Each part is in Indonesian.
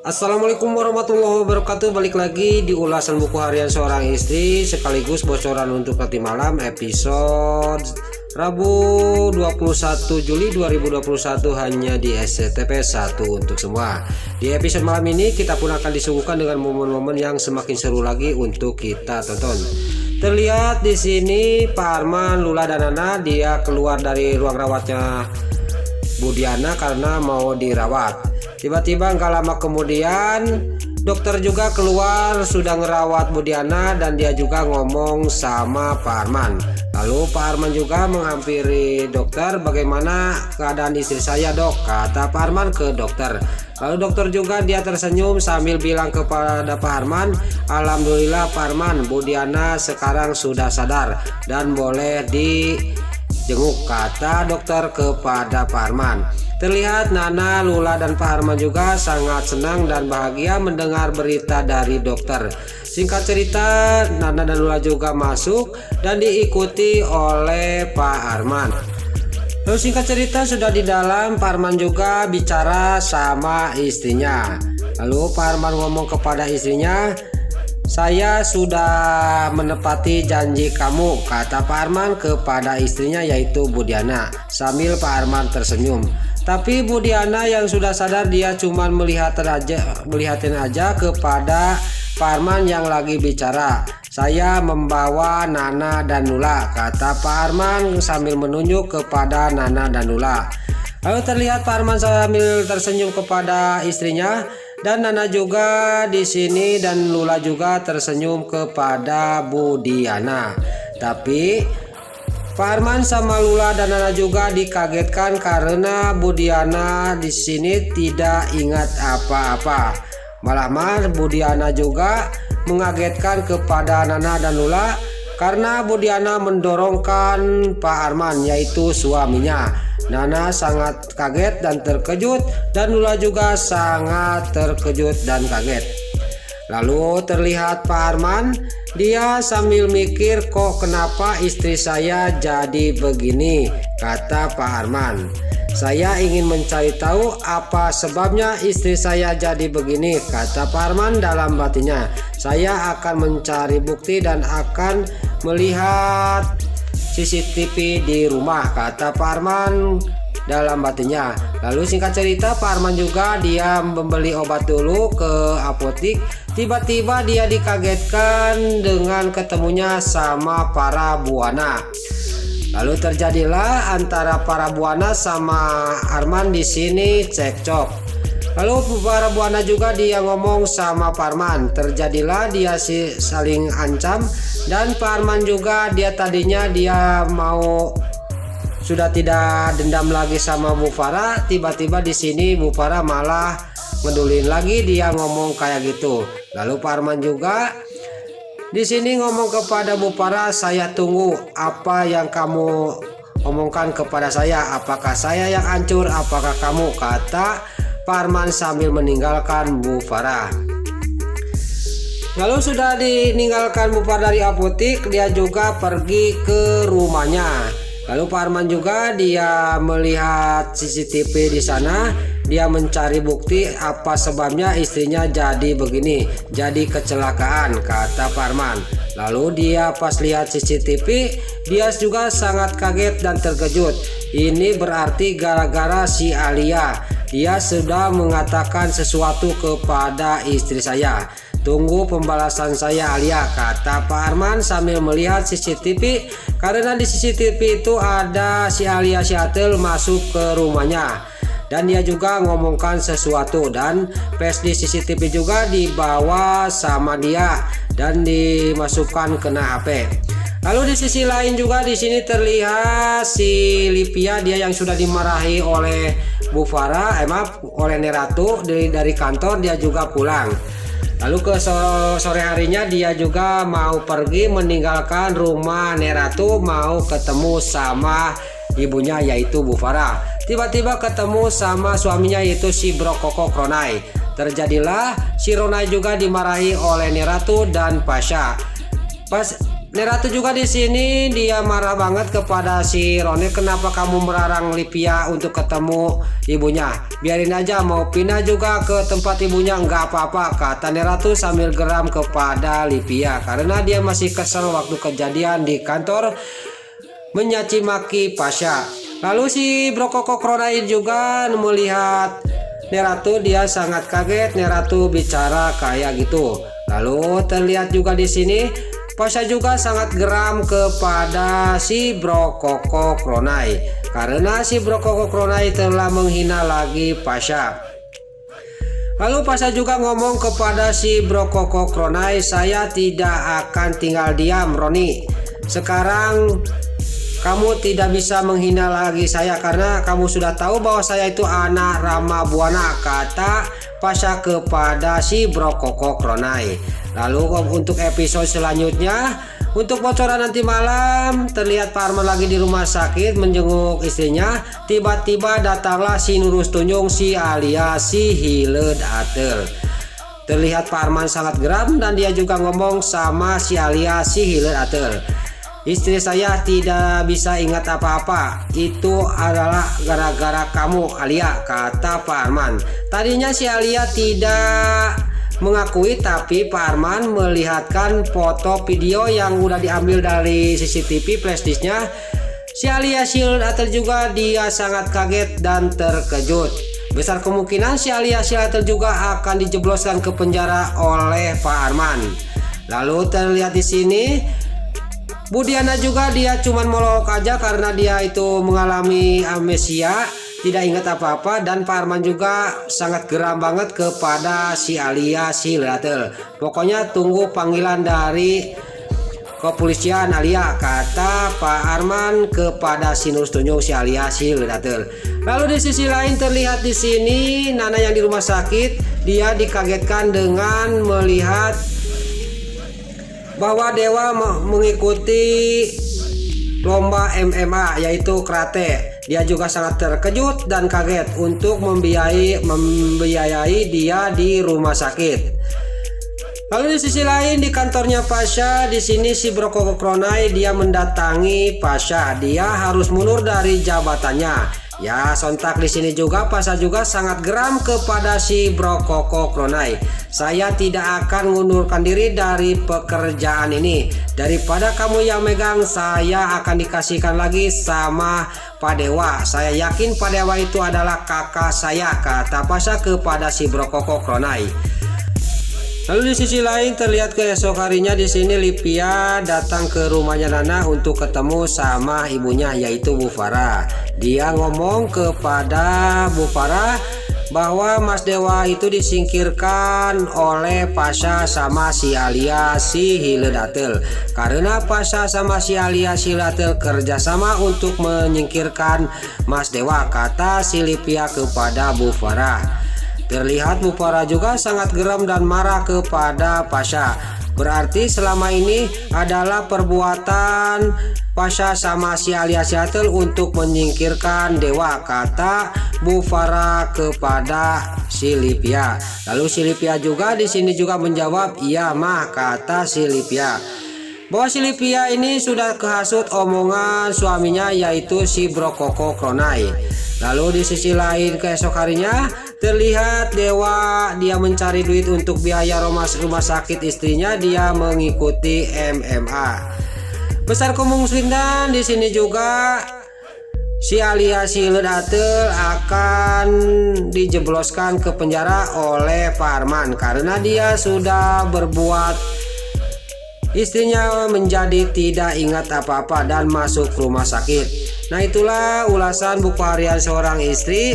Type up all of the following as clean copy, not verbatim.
Assalamualaikum warahmatullahi wabarakatuh. Balik lagi di ulasan buku harian seorang istri sekaligus bocoran untuk nanti malam episode Rabu 21 Juli 2021 hanya di SCTP 1 untuk semua. Di episode malam ini kita pun akan disuguhkan dengan momen-momen yang semakin seru lagi untuk kita tonton. Terlihat di sini Pak Arman, Lula dan Nana dia keluar dari ruang rawatnya Bu Diana karena mau dirawat. Tiba-tiba nggak lama kemudian dokter juga keluar sudah ngerawat Bu Diana dan dia juga ngomong sama Pak Arman. Lalu Pak Arman juga menghampiri dokter, bagaimana keadaan istri saya dok, kata Pak Arman ke dokter. Lalu dokter juga dia tersenyum sambil bilang kepada Pak Arman, alhamdulillah Pak Arman, Bu Diana sekarang sudah sadar dan boleh dijenguk, kata dokter kepada Pak Arman. Terlihat Nana, Lula dan Pak Arman juga sangat senang dan bahagia mendengar berita dari dokter. Singkat cerita, Nana dan Lula juga masuk dan diikuti oleh Pak Arman. Lalu singkat cerita sudah di dalam, Pak Arman juga bicara sama istrinya. Lalu Pak Arman ngomong kepada istrinya, saya sudah menepati janji kamu, kata Pak Arman kepada istrinya yaitu Bu Diana. Sambil Pak Arman tersenyum. Tapi Bu Diana yang sudah sadar dia cuma melihatin aja kepada Pak Arman yang lagi bicara. Saya membawa Nana dan Lula, kata Pak Arman sambil menunjuk kepada Nana dan Lula. Lalu terlihat Pak Arman sambil tersenyum kepada istrinya dan Nana juga di sini dan Lula juga tersenyum kepada Bu Diana. Tapi Pak Arman sama Lula dan Nana juga dikagetkan karena Bu Diana di sini tidak ingat apa-apa. Malah Bu Diana juga mengagetkan kepada Nana dan Lula karena Bu Diana mendorongkan Pak Arman yaitu suaminya. Nana sangat kaget dan terkejut dan Lula juga sangat terkejut dan kaget. Lalu terlihat Pak Arman dia sambil mikir, kok kenapa istri saya jadi begini, kata Pak Arman. Saya ingin mencari tahu apa sebabnya istri saya jadi begini, kata Pak Arman dalam batinnya. Saya akan mencari bukti dan akan melihat CCTV di rumah, kata Pak Arman dalam batinnya. Lalu singkat cerita Pak Arman juga dia membeli obat dulu ke apotik. Tiba-tiba dia dikagetkan dengan ketemunya sama para buana. Lalu terjadilah antara para buana sama Arman di sini cekcok. Lalu para buana juga dia ngomong sama Pak Arman. Terjadilah dia saling ancam dan Pak Arman juga dia tadinya dia mau sudah tidak dendam lagi sama Bu Farah. Tiba-tiba di sini Bu Farah malah ngedulin lagi dia ngomong kayak gitu. Lalu Pak Arman juga di sini ngomong kepada Bu Farah, saya tunggu apa yang kamu omongkan kepada saya. Apakah saya yang hancur? Apakah kamu? Kata Pak Arman sambil meninggalkan Bu Farah. Lalu sudah ditinggalkan Bu Farah dari apotik, dia juga pergi ke rumahnya. Lalu Pak Arman juga dia melihat CCTV di sana. Dia mencari bukti apa sebabnya istrinya jadi begini, jadi kecelakaan, kata Pak Arman. Lalu dia pas lihat CCTV, dia juga sangat kaget dan terkejut. Ini berarti gara-gara si Alia. Dia sudah mengatakan sesuatu kepada istri saya. Tunggu pembalasan saya Alia, kata Pak Arman sambil melihat CCTV. Karena di CCTV itu ada si Alia Siatel masuk ke rumahnya. Dan dia juga ngomongkan sesuatu dan flash di CCTV juga dibawa sama dia dan dimasukkan kena HP. Lalu di sisi lain juga di sini terlihat si Livia dia yang sudah dimarahi oleh Bu Farah, oleh Neratu dari kantor dia juga pulang. Lalu ke sore harinya dia juga mau pergi meninggalkan rumah Neratu mau ketemu sama ibunya yaitu Bu Farah. Tiba-tiba ketemu sama suaminya yaitu si Brokoko Ronai. Terjadilah si Ronai juga dimarahi oleh Neratu dan Pasha. Pas Neratu juga di sini dia marah banget kepada si Roni, kenapa kamu melarang Livia untuk ketemu ibunya? Biarin aja, mau pindah juga ke tempat ibunya nggak apa-apa, kata Neratu sambil geram kepada Livia karena dia masih kesel waktu kejadian di kantor menyaci maki Pasha. Lalu si Brokoko Kronai juga melihat Neratu, dia sangat kaget Neratu bicara kayak gitu. Lalu terlihat juga di sini Pasha juga sangat geram kepada si Brokoko Kronai karena si Brokoko Kronai telah menghina lagi Pasha. Lalu Pasha juga ngomong kepada si Brokoko Kronai, saya tidak akan tinggal diam Roni. Sekarang kamu tidak bisa menghina lagi saya karena kamu sudah tahu bahwa saya itu anak Rama Buana, kata Pasha kepada si Brokoko Kronai. Lalu untuk episode selanjutnya, untuk bocoran nanti malam, terlihat Pak Arman lagi di rumah sakit menjenguk istrinya. Tiba-tiba datanglah si Nurus Tunjung, si alias si Hileud Atel. Terlihat Pak Arman sangat geram dan dia juga ngomong sama si alias si Hileud Atel. Istri saya tidak bisa ingat apa-apa, itu adalah gara-gara kamu Alia, kata Pak Arman. Tadinya si Alia tidak mengakui, tapi Pak Arman melihatkan foto video yang udah diambil dari CCTV flashdisknya. Si Alia Hileud Atel juga dia sangat kaget dan terkejut. Besar kemungkinan si Alia Hileud Atel juga akan dijebloskan ke penjara oleh Pak Arman. Lalu terlihat di sini Budiana juga dia cuman molok aja karena dia itu mengalami amnesia, tidak ingat apa-apa, dan Pak Arman juga sangat geram banget kepada si Alia Hileud Atel. Pokoknya tunggu panggilan dari kepolisian Alia, kata Pak Arman kepada si Nurus Tunjung si Alia Hileud Atel. Lalu di sisi lain terlihat di sini Nana yang di rumah sakit, dia dikagetkan dengan melihat bahwa Dewa mengikuti lomba MMA yaitu karate. Dia juga sangat terkejut dan kaget untuk membiayai dia di rumah sakit. Lalu di sisi lain di kantornya Pasha, di sini si Brokoko Kronai dia mendatangi Pasha. Dia harus mundur dari jabatannya. Ya, sontak di sini juga Pasha juga sangat geram kepada si Brokoko Kronai. Saya tidak akan mengundurkan diri dari pekerjaan ini. Daripada kamu yang megang, saya akan dikasihkan lagi sama Pak Dewa. Saya yakin Pak Dewa itu adalah kakak saya, kata Pasha kepada si Brokoko Kronai. Lalu di sisi lain terlihat keesok harinya di sini Livia datang ke rumahnya Nana untuk ketemu sama ibunya yaitu Bu Farah. Dia ngomong kepada Bu Farah bahwa Mas Dewa itu disingkirkan oleh Pasha sama si Alia si Hileud Atel karena Pasha sama si Alia si Hileud Atel kerjasama untuk menyingkirkan Mas Dewa, kata si Livia kepada Bu Farah. Terlihat Bu Farah juga sangat geram dan marah kepada Pasha. Berarti selama ini adalah perbuatan Pasha sama si Alia Hileud Atel untuk menyingkirkan Dewa, kata Bu Farah kepada si Livia. Lalu si Livia juga di sini juga menjawab, "Iya mah," kata si Livia. Bahwa si Livia ini sudah kehasut omongan suaminya yaitu si Brokoko Kronai. Lalu di sisi lain keesok harinya terlihat Dewa dia mencari duit untuk biaya rumah sakit istrinya, dia mengikuti MMA. Besar kemungkinan di sini juga si Alia Hileud Atel akan dijebloskan ke penjara oleh Pak Arman karena dia sudah berbuat istrinya menjadi tidak ingat apa-apa dan masuk rumah sakit. Nah, itulah ulasan buku harian seorang istri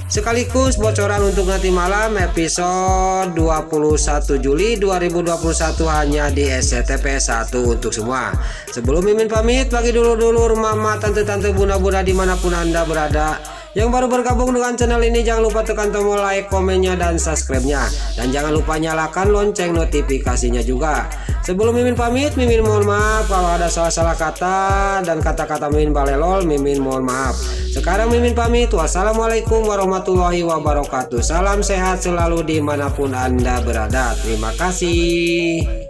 sekaligus bocoran untuk nanti malam episode 21 Juli 2021 hanya di SCTV 1 untuk semua. Sebelum Mimin pamit, bagi dulur-dulur, mama, tante-tante, bunda-bunda dimanapun Anda berada yang baru bergabung dengan channel ini, jangan lupa tekan tombol like, komennya, dan subscribe-nya, dan jangan lupa nyalakan lonceng notifikasinya juga. Sebelum Mimin pamit, Mimin mohon maaf kalau ada salah-salah kata dan kata-kata Mimin balelol, Mimin mohon maaf. Sekarang Mimin pamit, wassalamualaikum warahmatullahi wabarakatuh. Salam sehat selalu dimanapun Anda berada. Terima kasih.